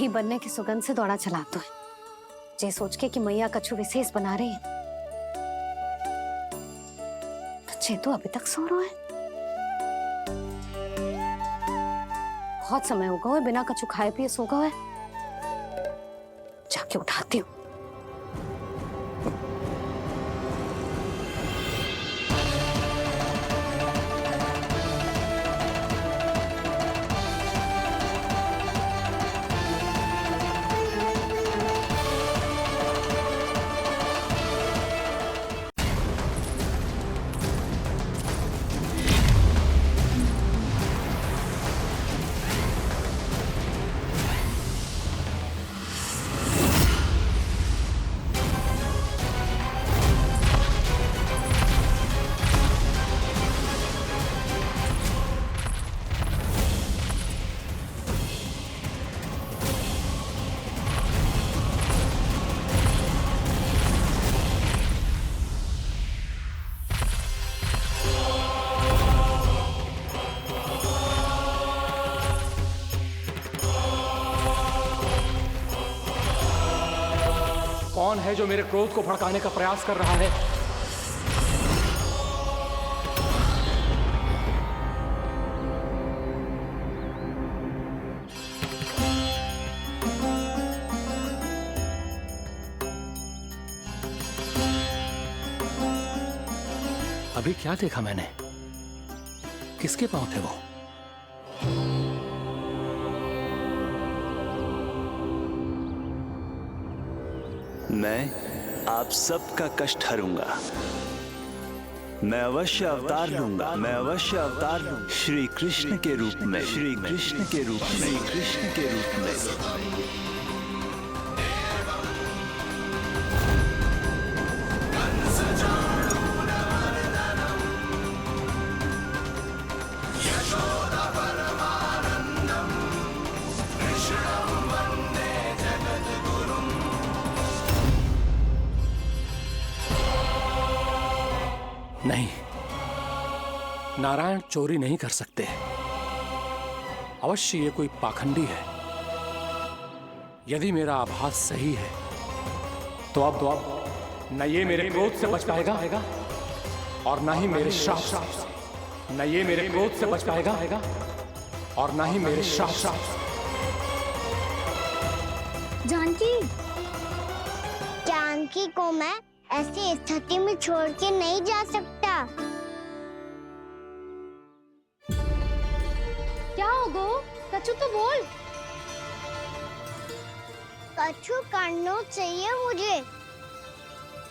घी बनने की सुगंध से दौड़ा चला तो है, जे सोच के कि मैया कछु विशेष बना रही है। तो चे तो अभी तक सो रहा है। बहुत समय हो गया है, बिना कछु खाए पिए सो गया है। जाके उठाती हूँ। कौन है जो मेरे क्रोध को भड़काने का प्रयास कर रहा है? अभी क्या देखा मैंने? किसके पांव थे वो? मैं आप सबका कष्ट हरूंगा। मैं अवश्य अवतार लूंगा। मैं अवश्य अवतार लूंगा। श्री कृष्ण के रूप में। श्री कृष्ण के रूप में। श्री कृष्ण के रूप में। नहीं, नारायण चोरी नहीं कर सकते। अवश्य ये कोई पाखंडी है। यदि मेरा आभास सही है तो अब न ये मेरे क्रोध से बच पाएगा और न ही मेरे श्राप से। न ये मेरे क्रोध से बच पाएगा और न ही मेरे श्राप से। जानकी को मैं ऐसी स्थिति में छोड़ के नहीं जा सकता। क्या होगो? कछु तो बोल। कछु करना चाहिए मुझे,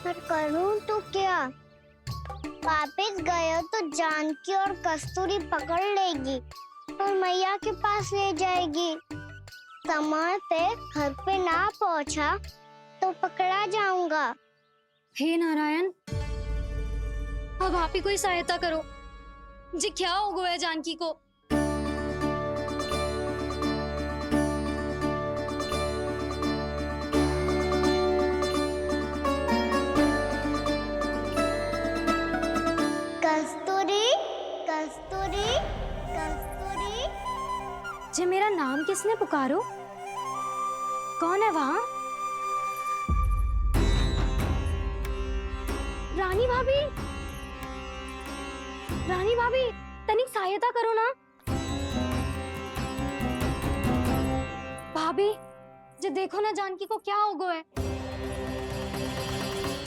पर करूं तो क्या? वापस गया तो जानकी और कस्तूरी पकड़ लेगी और मैया के पास ले जाएगी। समय पे घर पे ना पहुंचा तो पकड़ा जाऊंगा। हे नारायण, अब आप ही कोई सहायता करो। जी क्या हो गया जानकी को? कस्तूरी, कस्तूरी, कस्तूरी। जी मेरा नाम किसने पुकारो? कौन है वहाँ? रानी भाभी, रानी भाभी, तनिक सहायता करो ना। भाभी, जे देखो ना जानकी को क्या हो गया है।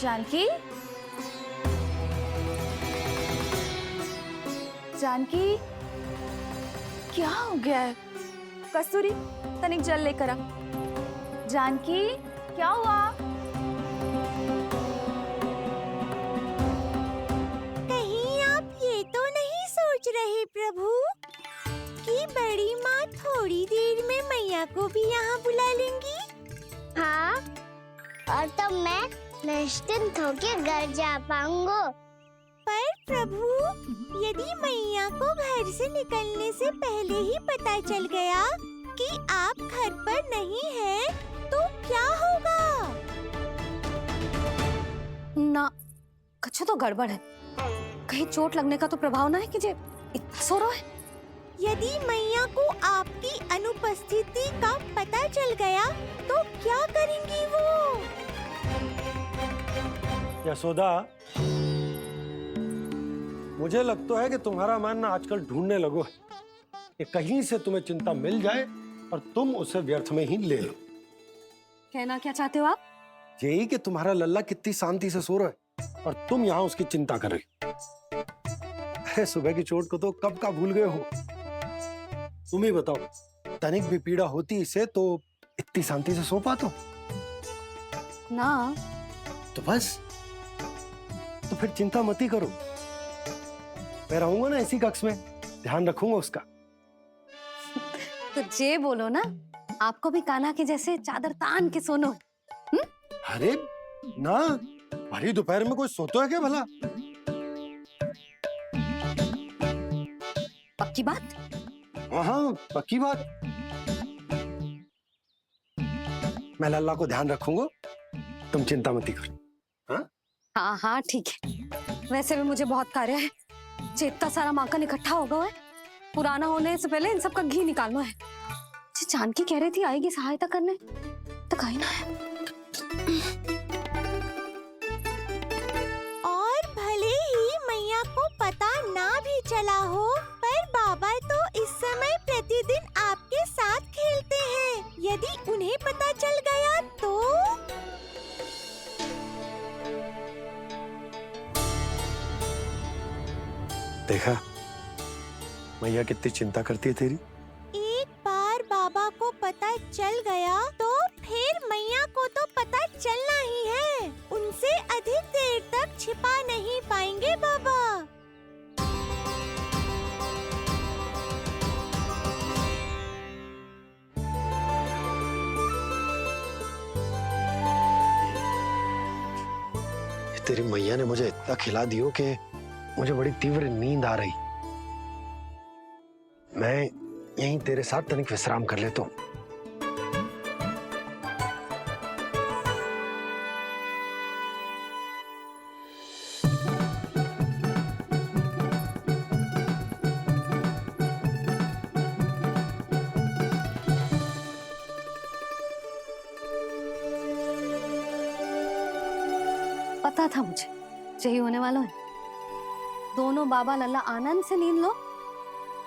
जानकी, जानकी, क्या हो गया है? कस्तूरी, तनिक जल लेकर आ। जानकी, क्या हुआ? तो नहीं सोच रहे प्रभु कि बड़ी माँ थोड़ी देर में मैया को भी यहाँ बुला लेंगी? हाँ, और तब मैं निश्चिंत होके घर जा पाऊंगा। पर प्रभु, यदि मैया को घर से निकलने से पहले ही पता चल गया कि आप घर पर नहीं हैं, तो क्या होगा? ना, कछु तो गड़बड़ है। कहीं चोट लगने का तो प्रभाव ना है कि जे इतना सो रहा है। यदि मैया को आपकी अनुपस्थिति का पता चल गया तो क्या करेंगी वो? यशोदा, मुझे लगता है कि तुम्हारा मन ना आजकल ढूंढने लगो है कि कहीं से तुम्हें चिंता मिल जाए और तुम उसे व्यर्थ में ही ले लो। कहना क्या चाहते हो आप? यही कि तुम्हारा लल्ला कितनी शांति से सो रहा है और तुम यहाँ उसकी चिंता कर रही। अरे सुबह की चोट को तो कब का भूल गए हो। तुम ही बताओ, तनिक भी पीड़ा होती इसे तो इतनी शांति से सो पाते हो? ना। तो बस, तो फिर चिंता मत ही करो। मैं रहूंगा ना इसी कक्ष में, ध्यान रखूंगा उसका। तो जे बोलो ना, आपको भी कान्हा के जैसे चादर तान के सोनो। अरे ना, भरी दोपहर में कोई सोता है क्या भला? पक्की बात? हाँ, पक्की बात। मैं लल्ला को ध्यान रखूंगा, तुम चिंता मत करो। हाँ हाँ हाँ ठीक है। वैसे भी मुझे बहुत कार्य है। इतना सारा माखन इकट्ठा होगा है, पुराना होने से पहले इन सब का घी निकालना है। जानकी कह रही थी आएगी सहायता करने, तो कहीं ना है। और भले ही मैया को पता ना भी चला हो, पर बाबा तो इस समय प्रतिदिन आपके साथ खेलते हैं। यदि उन्हें पता चल गया तो? देखा मैया कितनी चिंता करती है तेरी। एक बार बाबा को पता चल गया तो फिर मैया को तो पता चलना ही है। उनसे अधिक देर तक छिपा नहीं पाएंगे बाबा। तेरी मैया ने मुझे इतना खिला दियो कि मुझे बड़ी तीव्र नींद आ रही। मैं यहीं तेरे साथ तनिक विश्राम कर लेता हूँ। पता था मुझे यही होने वाला है। दोनों बाबा लल्ला आनंद से नींद लो,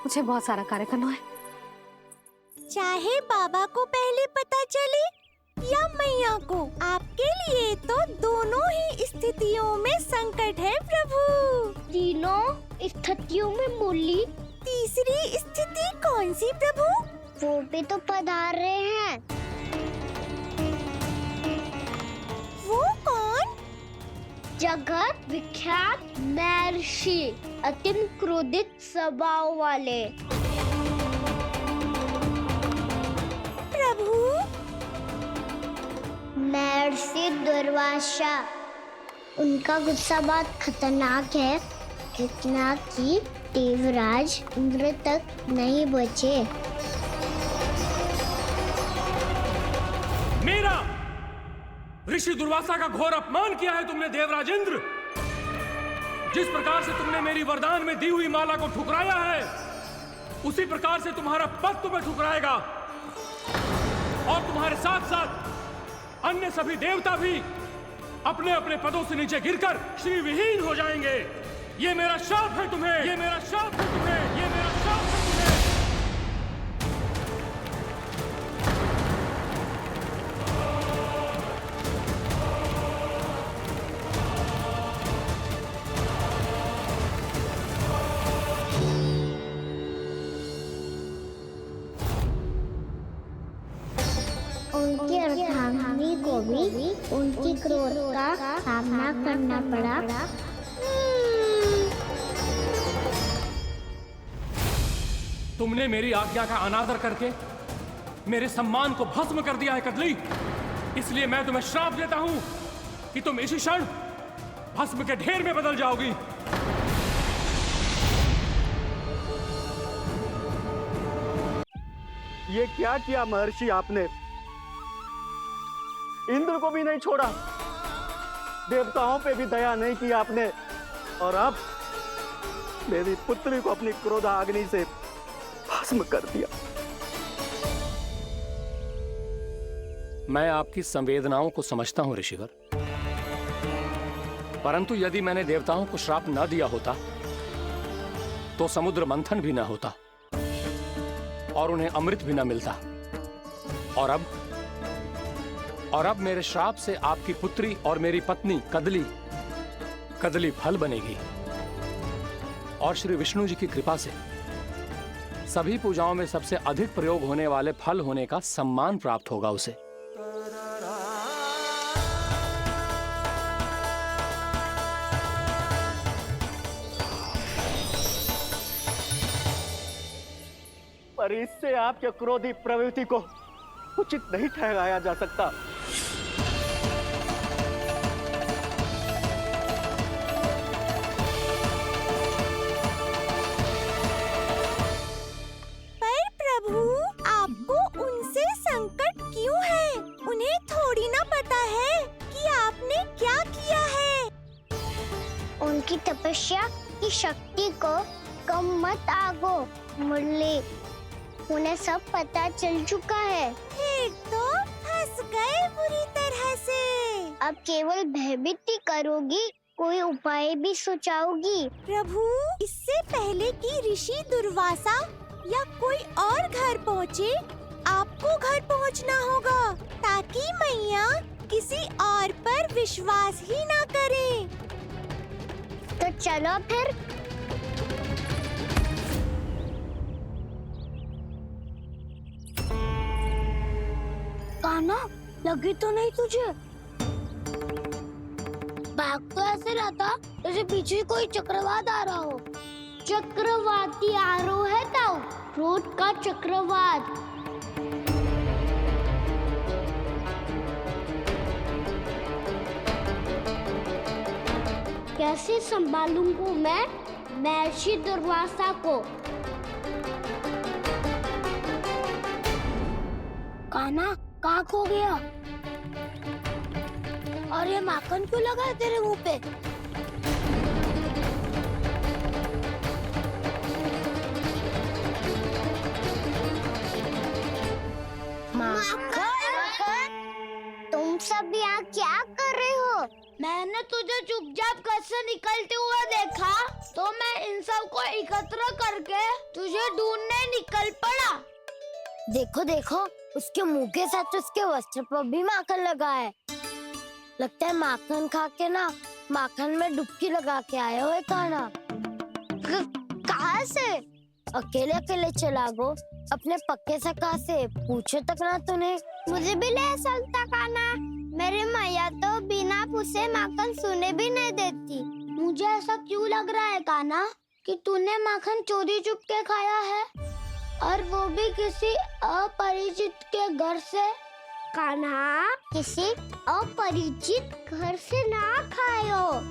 मुझे बहुत सारा कार्य करना है। चाहे बाबा को पहले पता चले या मैया को, आपके लिए तो दोनों ही स्थितियों में संकट है प्रभु। तीनों स्थितियों में बोली? तीसरी स्थिति कौन सी प्रभु? वो भी तो पधार रहे हैं। वो कौन? जगत विख्यात महर्षि, अत्यंत क्रोधित स्वभाव वाले। प्रभु? महर्षि दुर्वासा। उनका गुस्सा बहुत खतरनाक है, इतना कि देवराज इंद्र तक नहीं बचे। मेरा ऋषि दुर्वासा का घोर अपमान किया है तुमने देवराज इंद्र। जिस प्रकार से तुमने मेरी वरदान में दी हुई माला को ठुकराया है, उसी प्रकार से तुम्हारा पद तुम्हें ठुकराएगा और तुम्हारे साथ साथ अन्य सभी देवता भी अपने अपने पदों से नीचे गिरकर श्री विहीन हो जाएंगे। ये मेरा शाप है तुम्हें, ये मेरा शाप है तुम्हें, ये मेरा शाप है तुम्हें। उनकी अर्धांगिनी को भी उनकी क्रोध का सामना करना पड़ा। तुमने मेरी आज्ञा का अनादर करके मेरे सम्मान को भस्म कर दिया है कदली। इसलिए मैं तुम्हें श्राप देता हूं कि तुम इसी क्षण भस्म के ढेर में बदल जाओगी। ये क्या किया महर्षि आपने? इंद्र को भी नहीं छोड़ा, देवताओं पे भी दया नहीं की आपने, और अब मेरी पुत्री को अपनी क्रोधाग्नि से भस्म कर दिया। मैं आपकी संवेदनाओं को समझता हूं ऋषिवर, परंतु यदि मैंने देवताओं को श्राप न दिया होता तो समुद्र मंथन भी न होता और उन्हें अमृत भी न मिलता। और अब मेरे श्राप से आपकी पुत्री और मेरी पत्नी कदली फल बनेगी और श्री विष्णु जी की कृपा से सभी पूजाओं में सबसे अधिक प्रयोग होने वाले फल होने का सम्मान प्राप्त होगा उसे। पर इससे आपके क्रोधी प्रवृत्ति को उचित नहीं ठहराया जा सकता। पर प्रभु, आपको उनसे संकट क्यों है? उन्हें थोड़ी ना पता है कि आपने क्या किया है। उनकी तपस्या की शक्ति को कम मत आगो मुरली, उन्हें सब पता चल चुका है। फिर तो फंस गए बुरी तरह से। अब केवल भयभीत ही करोगी, कोई उपाय भी सुझाओगी? प्रभु, इससे पहले कि ऋषि दुर्वासा या कोई और घर पहुँचे, आपको घर पहुँचना होगा ताकि मैया किसी और पर विश्वास ही ना करे। तो चलो फिर। कान्हा, लगी तो नहीं तुझे? बैग तो ऐसे रहता जैसे पीछे कोई चक्रवात आ रहा हो। चक्रवाती आरोह है ताऊ, क्रोध का चक्रवात। कैसे संभालूंगा मैं महर्षि दुर्वासा को? कान्हा, कहाँ खो गया? और ये माखन क्यों लगा है तेरे मुंह पे? तुम सब यहाँ क्या कर रहे हो? मैंने तुझे चुपचाप घर से निकलते हुए देखा तो मैं इन सब को एकत्र करके तुझे ढूंढने निकल पड़ा। देखो देखो, उसके मुंह के साथ उसके वस्त्र पर भी माखन लगा है। लगता है माखन खा के ना माखन में डुबकी लगा के आए हुए कान्हा। कहाँ से? अकेले अकेले चला गो अपने पक्के सखा से, पूछो तक ना तूने। मुझे भी ले चलता कान्हा, मेरी मैया तो बिना पूछे माखन सुने भी नहीं देती। मुझे ऐसा क्यों लग रहा है कान्हा कि तूने माखन चोरी चुप के खाया है, और वो भी किसी अपरिचित के घर से। कान्हा, किसी अपरिचित घर से ना खायो।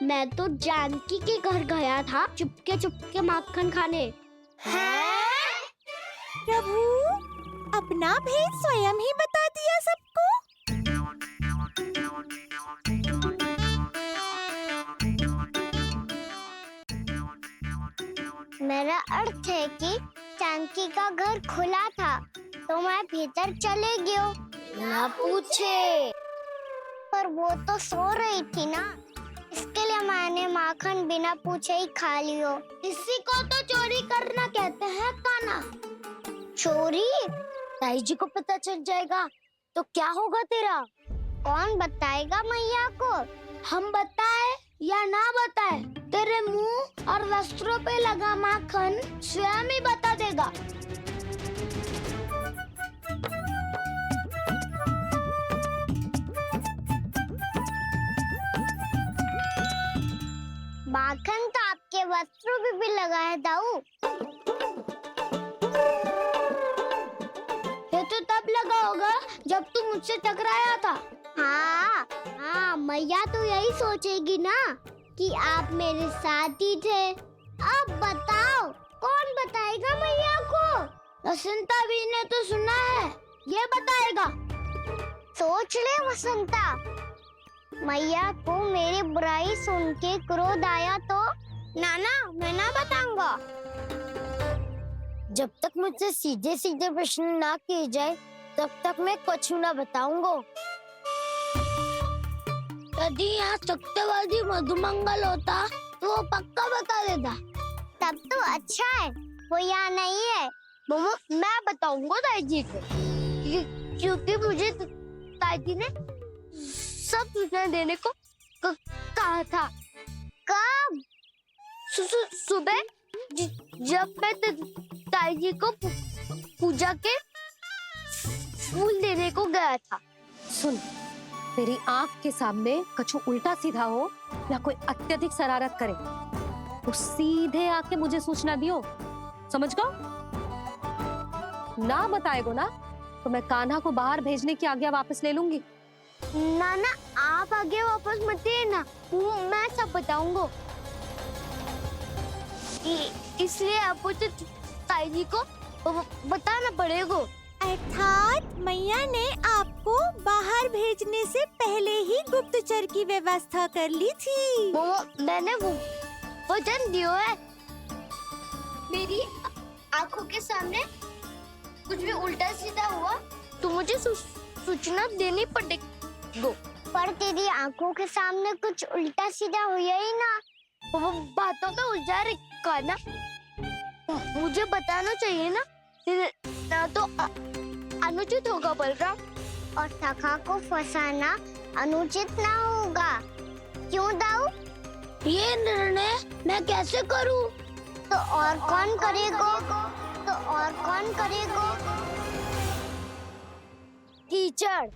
मैं तो जानकी के घर गया था चुपके माखन खाने। हैं? प्रभु, अपना भेद स्वयं ही बता दिया सबको। मेरा अर्थ है कि जानकी का घर खुला था तो मैं भीतर चले गयो। ना पूछे। पर वो तो सो रही थी ना, इसके लिए मैंने माखन बिना पूछे ही खा लियो। इसी को तो चोरी करना कहते हैं कान्हा। चोरी? ताई जी को पता चल जाएगा तो क्या होगा तेरा? कौन बताएगा मैया को? हम बताए या ना बताए, तेरे मुंह और वस्त्रों पे लगा माखन स्वयं ही बता देगा। माखन तो आपके वस्त्रों पे भी लगा है दाऊ। ये तो तब लगा होगा जब तू मुझसे टकराया था। हाँ, मैया तो यही सोचेगी ना कि आप मेरे साथ ही थे। अब बताओ, कौन बताएगा मैया को? वसंता भी ने तो सुना है, ये बताएगा। सोच ले वसंता, मैया को मेरी बुराई सुन के क्रोध आया तो? नाना, मैं ना बताऊंगा। जब तक मुझसे सीधे सीधे प्रश्न ना किए जाए तब तक मैं कुछ ना बताऊंगा। यदि यहाँ सत्यवादी मधुमंगल होता तो वो पक्का बता देता। तब तो अच्छा है वो यहाँ नहीं है। मोमो मैं बताऊंगा ताई जी को, क्योंकि मुझे ताई जी ने सब सूचना देने को कहा था। कब? सुबह जब मैं ताई जी को पूजा के फूल देने को गया था। सुन, तेरी आंख के सामने कछु उल्टा सीधा हो या कोई अत्यधिक शरारत करे तो सीधे आके मुझे सूचना दियो, समझ गो? ना बताएगो ना तो मैं कान्हा को बाहर भेजने की आज्ञा वापस ले लूंगी। नाना आप आगे वापस मत देना, मैं सब बताऊंगा। इसलिए आपको तो ताई जी को बताना पड़ेगा। अर्थात मैया ने आपको बाहर भेजने से पहले ही गुप्तचर की व्यवस्था कर ली थी। मैंने वो वचन दिया है। मेरी आंखों के सामने कुछ भी उल्टा सीधा हुआ तो मुझे सूचना देनी पड़ेगी। पर तेरी आंखों के सामने कुछ उल्टा सीधा हुआ ही ना, वो बातों में उलझा रखा ना, मुझे बताना चाहिए ना तो अनुचित होगा बलराम। और सखा को फंसाना अनुचित ना होगा, क्यों दाऊ? ये निर्णय मैं कैसे करूं? तो और कौन करेगा? कीचड़।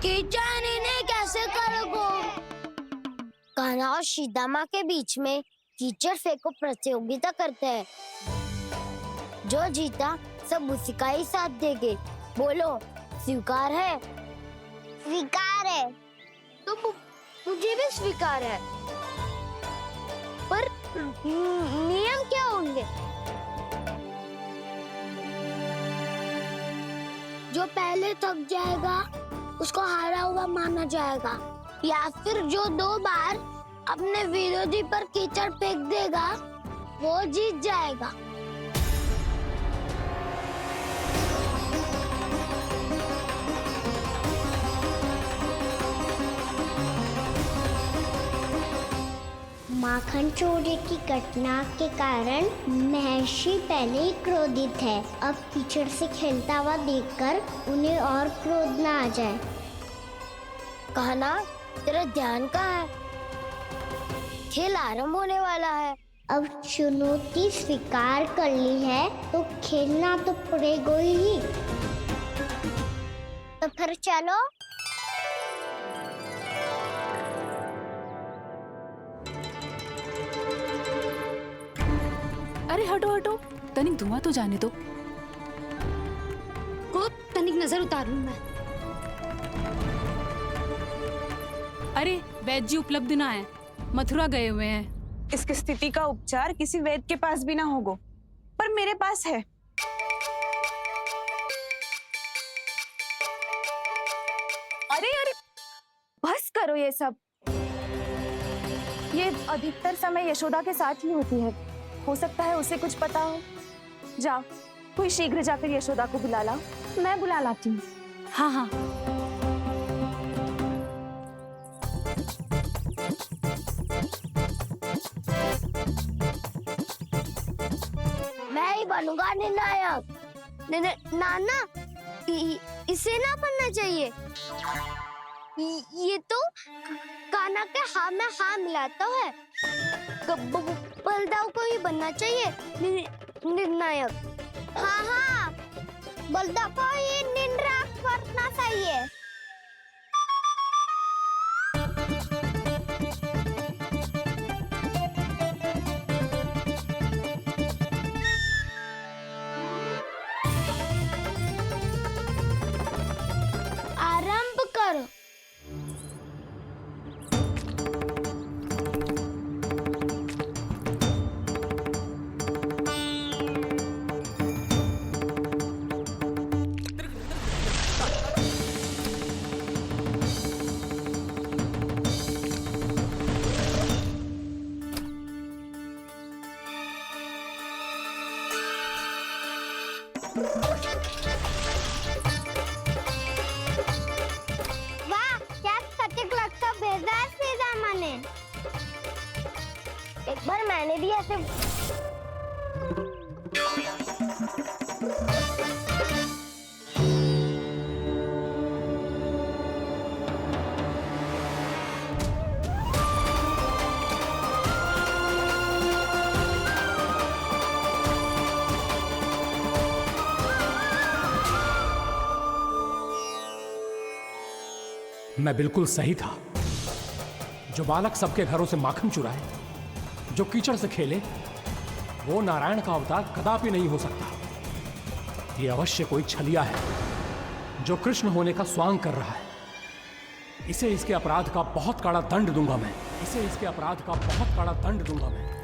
कीचड़ इन्हें कैसे करोगे? कान्हा और सीता माँ के बीच में कीचड़ फेंको प्रतियोगिता करते हैं। जो जीता सब उसी का ही साथ देंगे। बोलो स्वीकार है? स्वीकार है। तो मुझे भी स्वीकार है। पर नियम क्या होंगे? जो पहले थक जाएगा उसको हारा हुआ माना जाएगा, या फिर जो 2 बार अपने विरोधी पर कीचड़ फेंक देगा वो जीत जाएगा। माखन चोरी की घटना के कारण महर्षि पहले ही क्रोधित है। अब कीचड़ से खेलता हुआ देखकर उन्हें और क्रोध न आ जाए। कहना तेरा ध्यान कहाँ है? खेल आरंभ होने वाला है। अब चुनौती स्वीकार कर ली है तो खेलना तो पड़ेगा ही। तो फिर चलो। अरे हटो हटो, तनिक धुआं तो जाने दो। को तनिक नजर उतार लूं मैं। अरे वैद्य जी उपलब्ध ना है, मथुरा गए हुए हैं। इसकी स्थिति का उपचार किसी वैद्य के पास भी ना होगा, पर मेरे पास है। अरे अरे बस करो ये सब। ये अधिकतर समय यशोदा के साथ ही होती है। हो सकता है उसे कुछ पता हो। जाओ, कोई शीघ्र जाकर यशोदा को बुला लाओ। मैं बुला लाती हूँ। हाँ हाँ। मैं ही बनूंगा निर्णायक। नाना इसे ना बनना चाहिए। ये तो कान्हा के हाँ में हाँ मिलाता है। बलदाव को ही बनना चाहिए निर्णायक। हाँ हाँ, बलदाव को ही निर्णायक बनना चाहिए। आरंभ करो। मैंने भी ऐसे मैं बिल्कुल सही था। जो बालक सबके घरों से माखन चुराए, जो कीचड़ से खेले, वो नारायण का अवतार कदापि नहीं हो सकता। ये अवश्य कोई छलिया है जो कृष्ण होने का स्वांग कर रहा है। इसे इसके अपराध का बहुत कड़ा दंड दूंगा मैं। इसे इसके अपराध का बहुत कड़ा दंड दूंगा मैं।